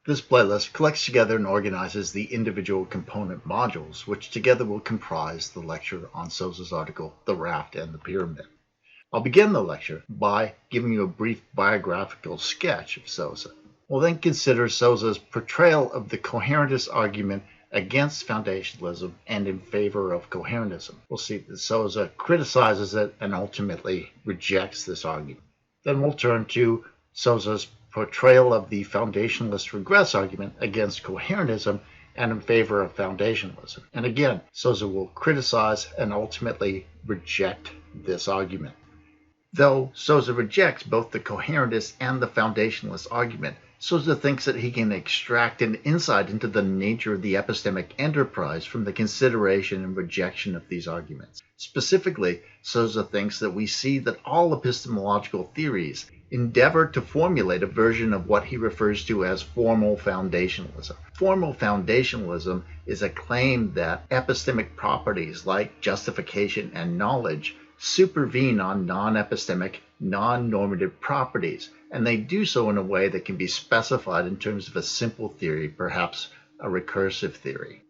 This playlist collects together and organizes the individual component modules, which together will comprise the lecture on Sosa's article, The Raft and the Pyramid. I'll begin the lecture by giving you a brief biographical sketch of Sosa. We'll then consider Sosa's portrayal of the coherentist argument against foundationalism and in favor of coherentism. We'll see that Sosa criticizes it and ultimately rejects this argument. Then we'll turn to Sosa's portrayal of the foundationalist regress argument against coherentism and in favor of foundationalism. And again, Sosa will criticize and ultimately reject this argument. Though Sosa rejects both the coherentist and the foundationalist argument, Sosa thinks that he can extract an insight into the nature of the epistemic enterprise from the consideration and rejection of these arguments. Specifically, Sosa thinks that we see that all epistemological theories endeavor to formulate a version of what he refers to as formal foundationalism. Formal foundationalism is a claim that epistemic properties like justification and knowledge supervene on non-epistemic, non-normative properties, and they do so in a way that can be specified in terms of a simple theory, perhaps a recursive theory.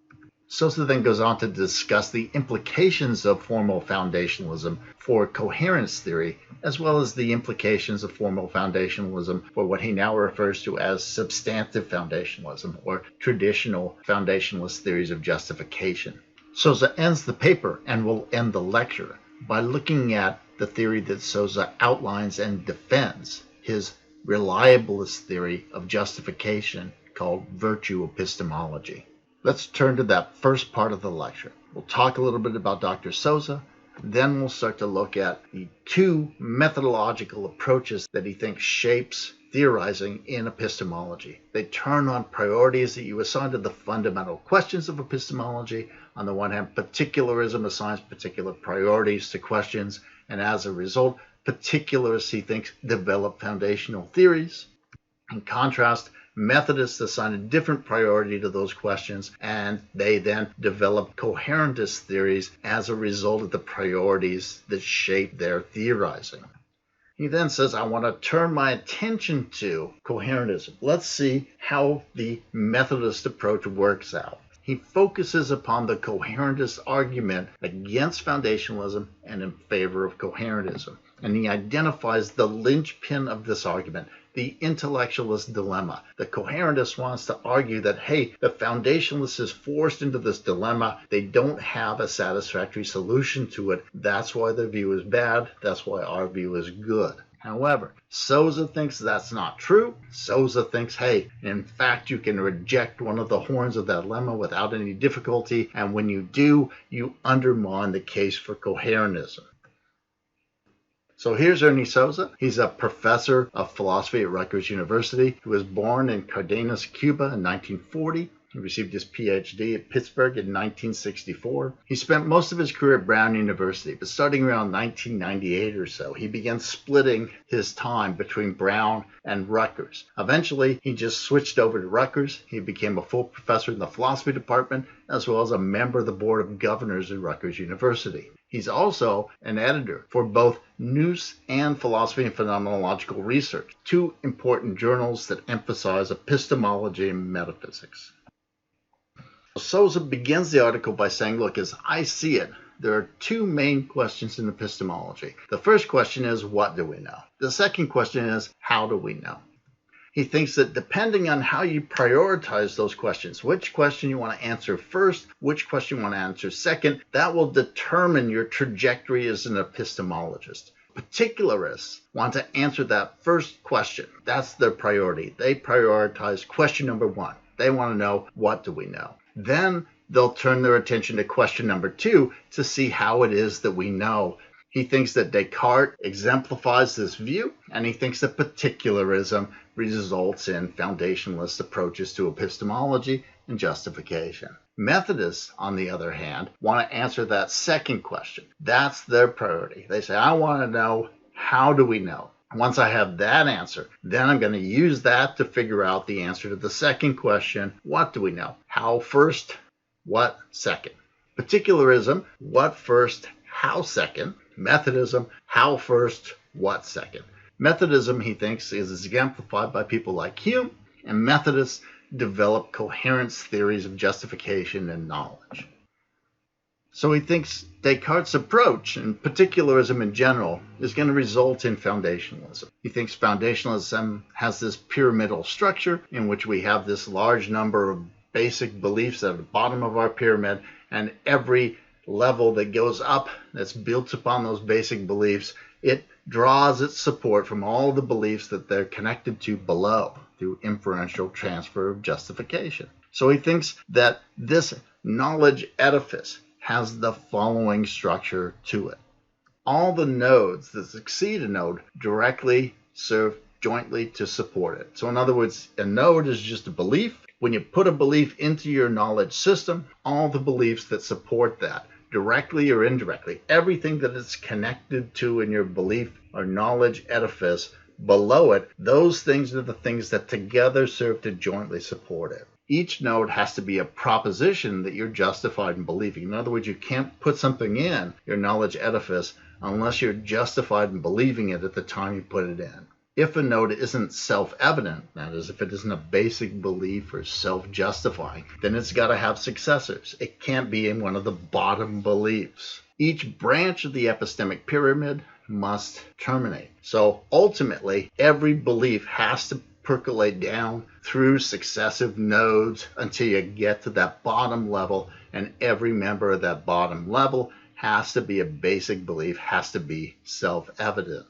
Sosa then goes on to discuss the implications of formal foundationalism for coherence theory, as well as the implications of formal foundationalism for what he now refers to as substantive foundationalism, or traditional foundationalist theories of justification. Sosa ends the paper and will end the lecture by looking at the theory that Sosa outlines and defends, his reliabilist theory of justification called virtue epistemology. Let's turn to that first part of the lecture. We'll talk a little bit about Dr. Sosa, then we'll start to look at the two methodological approaches that he thinks shapes theorizing in epistemology. They turn on priorities that you assign to the fundamental questions of epistemology. On the one hand, particularism assigns particular priorities to questions, and as a result, particularists, he thinks, develop foundational theories. In contrast, Methodists assign a different priority to those questions, and they then develop coherentist theories as a result of the priorities that shape their theorizing. He then says, I want to turn my attention to coherentism. Let's see how the Methodist approach works out. He focuses upon the coherentist argument against foundationalism and in favor of coherentism. And he identifies the linchpin of this argument, the intellectualist dilemma. The coherentist wants to argue that, hey, the foundationalist is forced into this dilemma. They don't have a satisfactory solution to it. That's why their view is bad. That's why our view is good. However, Sosa thinks that's not true. Sosa thinks, hey, in fact, you can reject one of the horns of that dilemma without any difficulty. And when you do, you undermine the case for coherentism. So here's Ernie Sosa. He's a professor of philosophy at Rutgers University. He was born in Cardenas, Cuba in 1940. He received his PhD at Pittsburgh in 1964. He spent most of his career at Brown University, but starting around 1998 or so, he began splitting his time between Brown and Rutgers. Eventually, he just switched over to Rutgers. He became a full professor in the philosophy department, as well as a member of the board of governors at Rutgers University. He's also an editor for both Nous and Philosophy and Phenomenological Research, two important journals that emphasize epistemology and metaphysics. Sosa begins the article by saying, look, as I see it, there are two main questions in epistemology. The first question is, what do we know? The second question is, how do we know? He thinks that depending on how you prioritize those questions, which question you want to answer first, which question you want to answer second, that will determine your trajectory as an epistemologist. Particularists want to answer that first question. That's their priority. They prioritize question number one. They want to know, what do we know? Then they'll turn their attention to question number two to see how it is that we know. He thinks that Descartes exemplifies this view, and he thinks that particularism results in foundationalist approaches to epistemology and justification. Methodists, on the other hand, want to answer that second question. That's their priority. They say, I want to know, how do we know? Once I have that answer, then I'm going to use that to figure out the answer to the second question. What do we know? How first? What second? Particularism, what first? How second? Methodism, how first? What second? Methodism, he thinks, is exemplified by people like Hume, and Methodists develop coherence theories of justification and knowledge. So he thinks Descartes' approach, and particularism in general, is going to result in foundationalism. He thinks foundationalism has this pyramidal structure in which we have this large number of basic beliefs at the bottom of our pyramid, and every level that goes up that's built upon those basic beliefs, it draws its support from all the beliefs that they're connected to below through inferential transfer of justification. So he thinks that this knowledge edifice has the following structure to it. All the nodes that succeed a node directly serve jointly to support it. So in other words, a node is just a belief. When you put a belief into your knowledge system, all the beliefs that support that, directly or indirectly, everything that it's connected to in your belief or knowledge edifice below it, those things are the things that together serve to jointly support it. Each node has to be a proposition that you're justified in believing. In other words, you can't put something in your knowledge edifice unless you're justified in believing it at the time you put it in. If a node isn't self-evident, that is, if it isn't a basic belief or self-justifying, then it's got to have successors. It can't be in one of the bottom beliefs. Each branch of the epistemic pyramid must terminate. So ultimately, every belief has to percolate down through successive nodes until you get to that bottom level, and every member of that bottom level has to be a basic belief, has to be self-evident.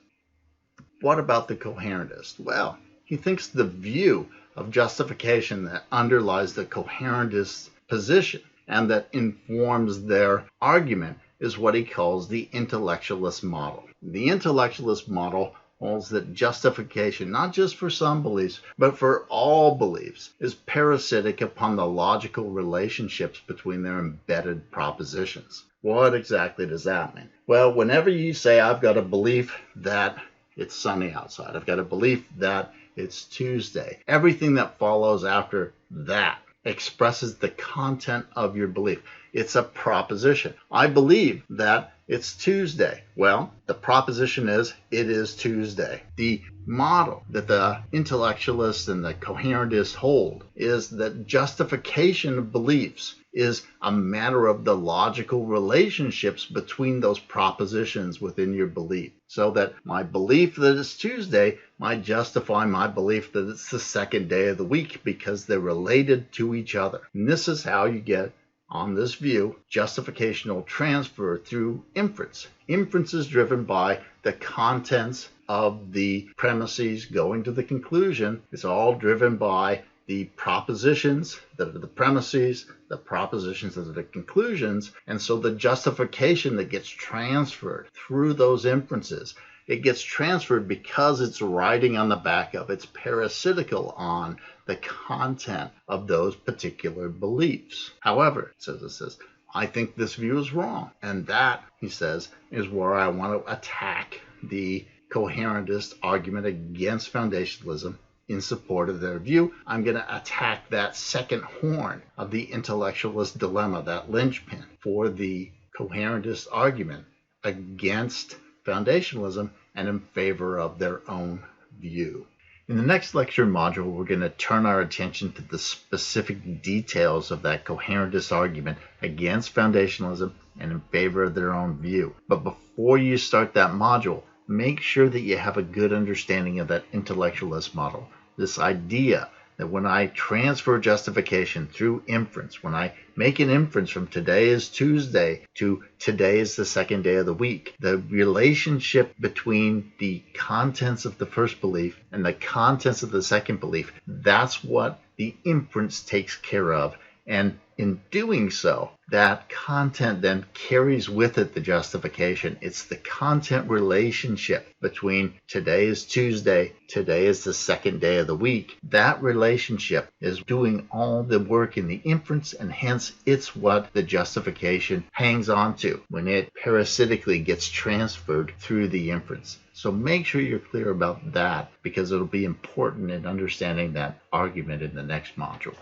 What about the coherentist? Well, he thinks the view of justification that underlies the coherentist position and that informs their argument is what he calls the intellectualist model. The intellectualist model holds that justification, not just for some beliefs, but for all beliefs, is parasitic upon the logical relationships between their embedded propositions. What exactly does that mean? Well, whenever you say, I've got a belief that it's sunny outside, I've got a belief that it's Tuesday, everything that follows after that expresses the content of your belief. It's a proposition. I believe that it's Tuesday. Well, the proposition is it is Tuesday. The model that the intellectualists and the coherentists hold is that justification of beliefs is a matter of the logical relationships between those propositions within your belief. So that my belief that it's Tuesday might justify my belief that it's the second day of the week because they're related to each other. And this is how you get, on this view, justificational transfer through inference. Inference is driven by the contents of the premises going to the conclusion. It's all driven by the propositions that are the premises, the propositions that are the conclusions, and so the justification that gets transferred through those inferences, it gets transferred because it's riding on the back of, it's parasitical on the content of those particular beliefs. However, says, I think this view is wrong, and that, he says, is where I want to attack the coherentist argument against foundationalism. In support of their view, I'm going to attack that second horn of the intellectualist dilemma, that linchpin for the coherentist argument against foundationalism and in favor of their own view. In the next lecture module, we're going to turn our attention to the specific details of that coherentist argument against foundationalism and in favor of their own view. But before you start that module, make sure that you have a good understanding of that intellectualist model. This idea that when I transfer justification through inference, when I make an inference from today is Tuesday to today is the second day of the week, the relationship between the contents of the first belief and the contents of the second belief, that's what the inference takes care of. And in doing so, that content then carries with it the justification. It's the content relationship between today is Tuesday, today is the second day of the week. That relationship is doing all the work in the inference, and hence it's what the justification hangs on to when it parasitically gets transferred through the inference. So make sure you're clear about that, because it'll be important in understanding that argument in the next module.